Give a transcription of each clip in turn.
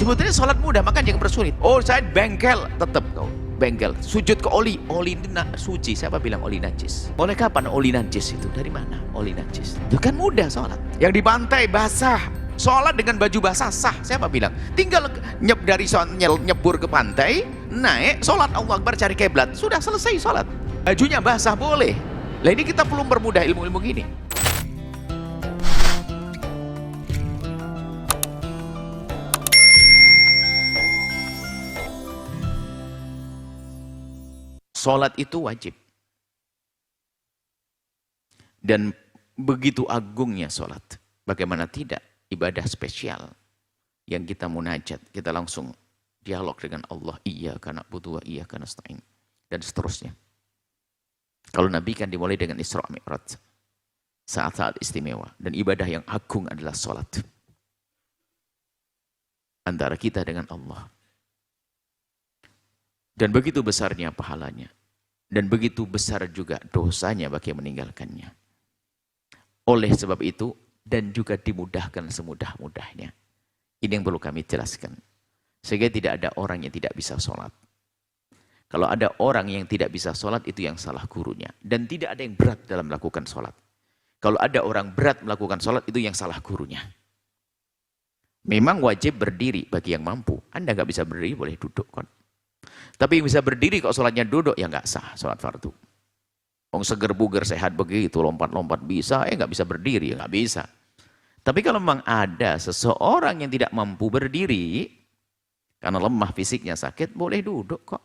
Sebetulnya sholat mudah, maka jangan bersulit. Oh, saya bengkel, tetap kau bengkel. Sujud ke oli ini suci. Siapa bilang oli najis? Mulai kapan oli najis itu? Dari mana oli najis? Itu kan mudah sholat. Yang di pantai basah, sholat dengan baju basah sah. Siapa bilang? Tinggal nyebur ke pantai, naik, sholat Allah Akbar, cari kiblat, sudah selesai sholat. Bajunya basah boleh. Lah ini kita perlu permudah ilmu-ilmu gini. Sholat itu wajib. Dan begitu agungnya sholat. Bagaimana tidak? Ibadah spesial. Yang kita munajat, kita langsung dialog dengan Allah. Iyyaka na'budu wa iyyaka nasta'in. Dan seterusnya. Kalau Nabi kan dimulai dengan Isra Mi'raj. Saat-saat istimewa. Dan ibadah yang agung adalah sholat. Antara kita dengan Allah. Dan begitu besarnya pahalanya. Dan begitu besar juga dosanya bagi yang meninggalkannya. Oleh sebab itu, dan juga dimudahkan semudah-mudahnya. Ini yang perlu kami jelaskan. Sehingga tidak ada orang yang tidak bisa sholat. Kalau ada orang yang tidak bisa sholat, itu yang salah gurunya. Dan tidak ada yang berat dalam melakukan sholat. Kalau ada orang berat melakukan sholat, itu yang salah gurunya. Memang wajib berdiri bagi yang mampu. Anda nggak bisa berdiri, boleh duduk kan. Tapi yang bisa berdiri kok sholatnya duduk, ya nggak sah sholat fardu. Wong seger buger sehat begitu, lompat-lompat bisa, nggak bisa berdiri, ya nggak bisa. Tapi kalau memang ada seseorang yang tidak mampu berdiri, karena lemah fisiknya sakit, boleh duduk kok.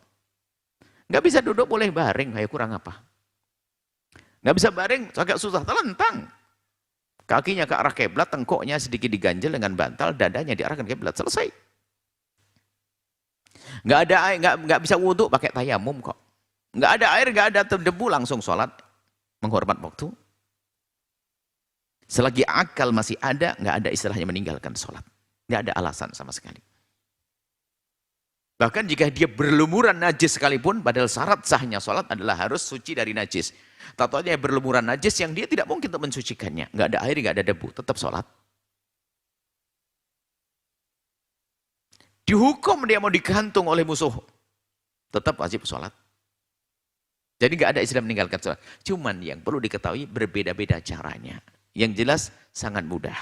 Nggak bisa duduk, boleh baring, kayak kurang apa? Nggak bisa baring, agak susah, telentang. Kakinya ke arah kiblat, tengkoknya sedikit diganjel dengan bantal, dadanya diarahkan kiblat, selesai. Nggak ada air, nggak bisa wudhu pakai tayamum kok. Nggak ada air, nggak ada debu, langsung sholat. Menghormat waktu. Selagi akal masih ada, nggak ada istilahnya meninggalkan sholat. Nggak ada alasan sama sekali. Bahkan jika dia berlumuran najis sekalipun, padahal syarat sahnya sholat adalah harus suci dari najis. Tato-nya berlumuran najis yang dia tidak mungkin untuk mensucikannya. Nggak ada air, nggak ada debu, tetap sholat. Dihukum dia mau digantung oleh musuh. Tetap wajib sholat. Jadi nggak ada istilah meninggalkan sholat. Cuman yang perlu diketahui berbeda-beda caranya. Yang jelas sangat mudah.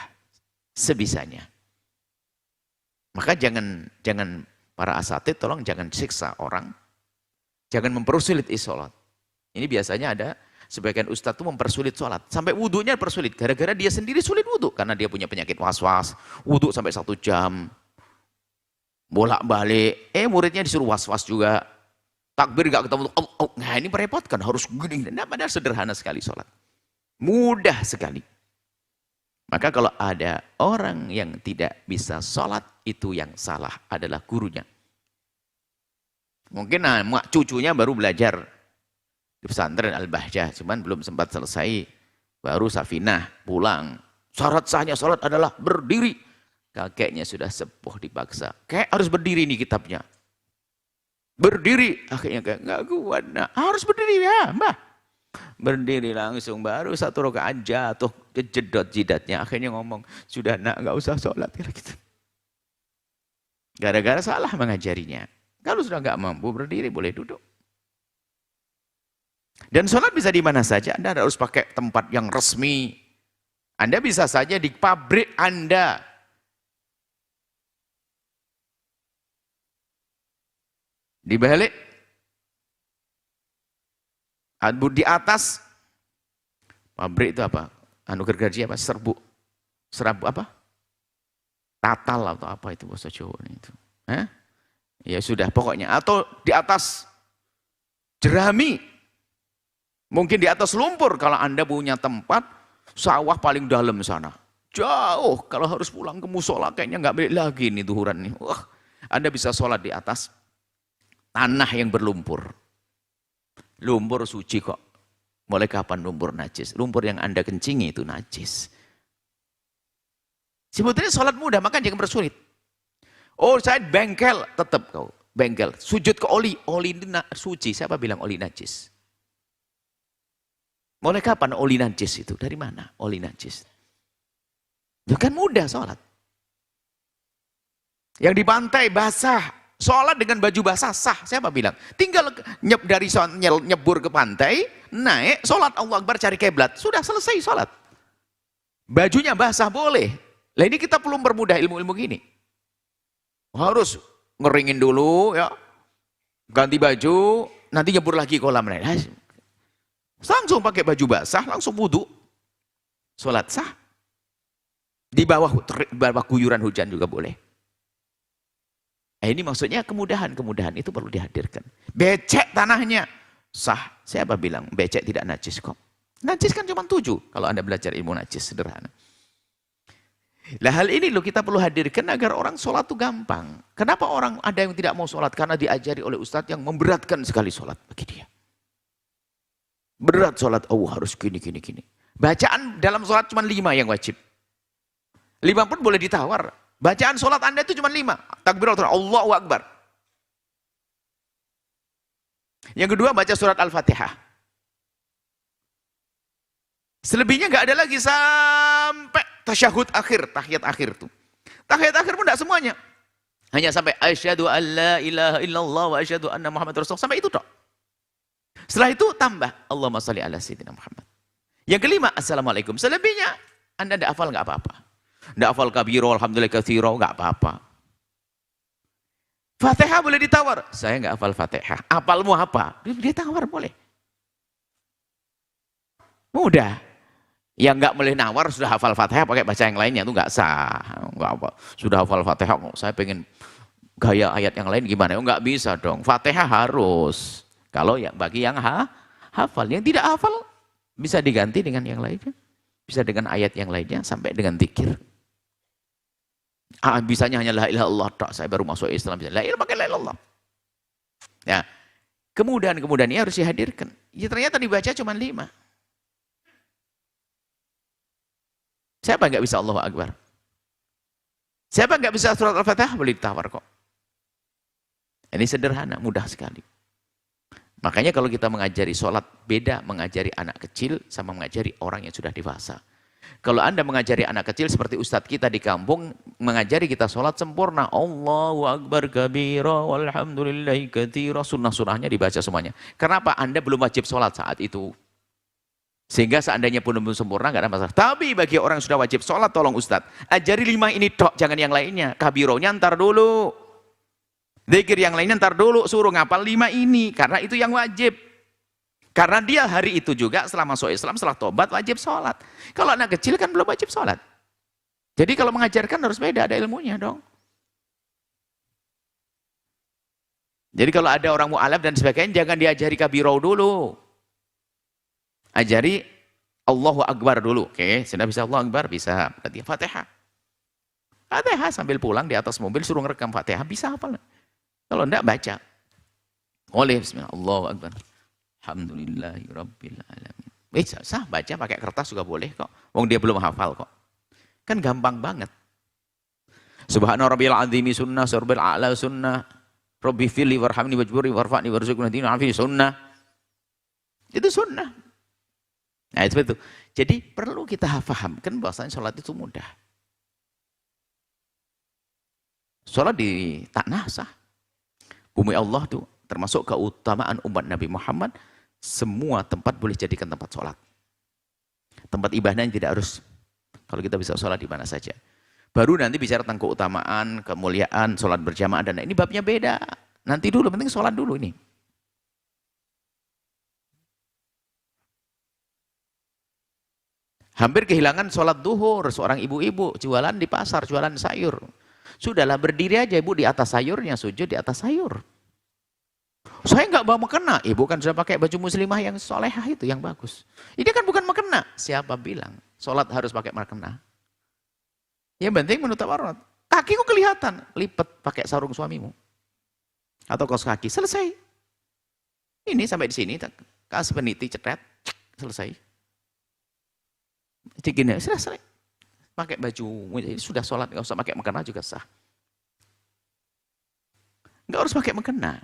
Sebisanya. Maka jangan para asatid tolong jangan siksa orang. Jangan mempersulit sholat. Ini biasanya ada sebagian ustadz itu mempersulit sholat. Sampai wudhunya persulit. Gara-gara dia sendiri sulit wudhu. Karena dia punya penyakit was-was. Wudhu sampai 1 jam. Bolak-balik, muridnya disuruh was-was juga. Takbir gak ketemu, nah ini merepotkan, harus gini. Nah, padahal sederhana sekali sholat. Mudah sekali. Maka kalau ada orang yang tidak bisa sholat, itu yang salah adalah gurunya. Mungkin cucunya baru belajar di pesantren Al-Bahjah, cuman belum sempat selesai, baru Safinah pulang. Syarat sahnya sholat adalah berdiri. Kakeknya sudah sepuh dipaksa. Kayak harus berdiri nih kitabnya. Berdiri. Akhirnya kayak nggak kuat. Nah, harus berdiri ya mbah. Berdiri langsung. Baru 1 rakaat jatuh. Jedot jidatnya. Akhirnya ngomong. Sudah nak nggak usah sholat. Gitu. Gara-gara salah mengajarinya. Kalau sudah nggak mampu berdiri boleh duduk. Dan sholat bisa di mana saja. Anda harus pakai tempat yang resmi. Anda bisa saja di pabrik Anda. Di balik, di atas, pabrik itu apa? Gergaji apa? Serbu apa? Tatal atau apa itu bahasa Jawa itu? Ya sudah pokoknya. Atau di atas jerami, mungkin di atas lumpur kalau Anda punya tempat sawah paling dalam sana. Jauh, kalau harus pulang ke musola kayaknya nggak balik lagi nih duhuran nih. Wah, Anda bisa sholat di atas tanah yang berlumpur. Lumpur suci kok. Mulai kapan lumpur najis? Lumpur yang Anda kencingi itu najis. Sebetulnya sholat mudah, maka jangan bersulit. Oh, saya bengkel, tetap kau bengkel. Sujud ke oli ini suci. Siapa bilang oli najis? Mulai kapan oli najis itu? Dari mana oli najis? Itu kan mudah sholat. Yang di pantai basah, sholat dengan baju basah sah. Siapa bilang? Tinggal nyebur ke pantai, naik, sholat Allah Akbar cari kiblat, sudah selesai sholat. Bajunya basah boleh. Lah ini kita perlu mempermudah ilmu-ilmu gini. Harus ngeringin dulu ya, ganti baju, nanti nyebur lagi kolam renang. Langsung pakai baju basah, langsung wudhu, sholat sah. Di bawah guyuran hujan juga boleh. Ini maksudnya kemudahan itu perlu dihadirkan. Becek tanahnya sah. Siapa bilang becek tidak najis kok? Najis kan cuma 7 kalau Anda belajar ilmu najis sederhana. Lah hal ini loh kita perlu hadirkan agar orang sholat itu gampang. Kenapa orang ada yang tidak mau sholat? Karena diajari oleh ustadz yang memberatkan sekali sholat bagi dia. Berat sholat, harus gini. Bacaan dalam sholat cuma 5 yang wajib. 5 pun boleh ditawar. Bacaan sholat Anda itu cuma 5. Takbiratul Allahu Akbar. Yang kedua baca surat Al-Fatihah. Selebihnya nggak ada lagi sampai tasyahud akhir, tahiyat akhir itu. Tahiyat akhir pun tidak semuanya. Hanya sampai asyhadu an la ilaha illallah wa asyhadu anna Muhammad Rasulullah. Sampai itu tok. Setelah itu tambah Allahumma shalli ala sayyidina Muhammad. Yang kelima assalamualaikum. Selebihnya Anda tidak hafal nggak apa-apa. Tidak hafal kabiro, alhamdulillah katsiro, nggak apa-apa. Fatihah boleh ditawar. Saya nggak hafal Fatihah. Hafalmu apa? Dia tawar boleh. Mudah. Yang nggak boleh nawar sudah hafal Fatihah pakai baca yang lainnya itu nggak sah. Nggak apa. Sudah hafal Fatihah, saya pengen gaya ayat yang lain gimana? Nggak bisa dong. Fatihah harus. Kalau ya bagi yang hafal, yang tidak hafal bisa diganti dengan yang lainnya. Bisa dengan ayat yang lainnya sampai dengan zikir. Bisanya hanya la ilaha illallah, saya baru masuk Islam. La ilaha pakai la ilaha illallah. Ya. Kemudahan ini harus dihadirkan. Ya, ternyata dibaca cuma 5. Siapa nggak bisa Allahu Akbar? Siapa nggak bisa surat Al-Fatihah? Boleh ditawar kok. Ini sederhana, mudah sekali. Makanya kalau kita mengajari sholat, beda mengajari anak kecil sama mengajari orang yang sudah dewasa. Kalau Anda mengajari anak kecil seperti ustadz kita di kampung, mengajari kita sholat sempurna. Allahu Akbar kabira walhamdulillahi katsira. Sunnah-sunnahnya dibaca semuanya. Kenapa? Anda belum wajib sholat saat itu. Sehingga seandainya pun belum sempurna, nggak ada masalah. Tapi bagi orang yang sudah wajib sholat, tolong ustadz, ajari 5 ini tok, jangan yang lainnya. Kabironya ntar dulu. Zikir yang lainnya ntar dulu, suruh ngapal 5 ini. Karena itu yang wajib. Karena dia hari itu juga setelah masuk Islam, setelah tobat wajib sholat. Kalau anak kecil kan belum wajib sholat. Jadi kalau mengajarkan harus beda, ada ilmunya dong. Jadi kalau ada orang mu'alaf dan sebagainya, jangan diajari kabirau dulu. Ajari Allahu Akbar dulu. Oke, sudah bisa Allahu Akbar? Bisa. Berarti Fatihah. Fatihah sambil pulang di atas mobil suruh ngerekam Fatihah. Bisa apa? Kalau enggak baca. Oleh bismillah. Allahu Akbar. Alhamdulillahirabbil alamin. Sah baca pakai kertas juga boleh kok. Wong dia belum hafal kok. Kan gampang banget. Subhana rabbil azimi sunnah, surbil a'la sunnah. Rabbi fili warhamni wajburi warfa'ni warzuqni dina afi sunnah. Itu sunnah. Nah itu betul. Jadi perlu kita pahamkan bahwasanya sholat itu mudah. Sholat di tanah sah. Bumi Allah tuh termasuk keutamaan umat Nabi Muhammad. Semua tempat boleh jadikan tempat sholat. Tempat ibadah yang tidak harus, kalau kita bisa sholat di mana saja. Baru nanti bicara tentang keutamaan, kemuliaan, sholat berjamaah, dan ini babnya beda. Nanti dulu, penting sholat dulu ini. Hampir kehilangan sholat duhur, seorang ibu-ibu jualan di pasar, jualan sayur. Sudahlah berdiri aja ibu di atas sayurnya, sujud di atas sayur. Saya nggak bawa mukena, ibu kan sudah pakai baju muslimah yang solehah itu, yang bagus. Ini kan bukan mukena. Siapa bilang sholat harus pakai mukena? Yang penting menutup aurat. Kakiku kelihatan, lipat pakai sarung suamimu. Atau kaos kaki, selesai. Ini sampai di sini, kasih peniti, cetret, selesai. Jadi gini, selesai. Pakai baju, sudah sholat, nggak usah pakai mukena juga sah. Nggak harus pakai mukena.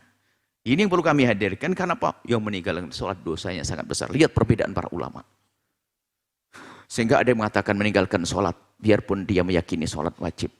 Ini yang perlu kami hadirkan, karena apa? Yang meninggalkan sholat dosanya sangat besar. Lihat perbedaan para ulama. Sehingga ada yang mengatakan meninggalkan sholat, biarpun dia meyakini sholat wajib.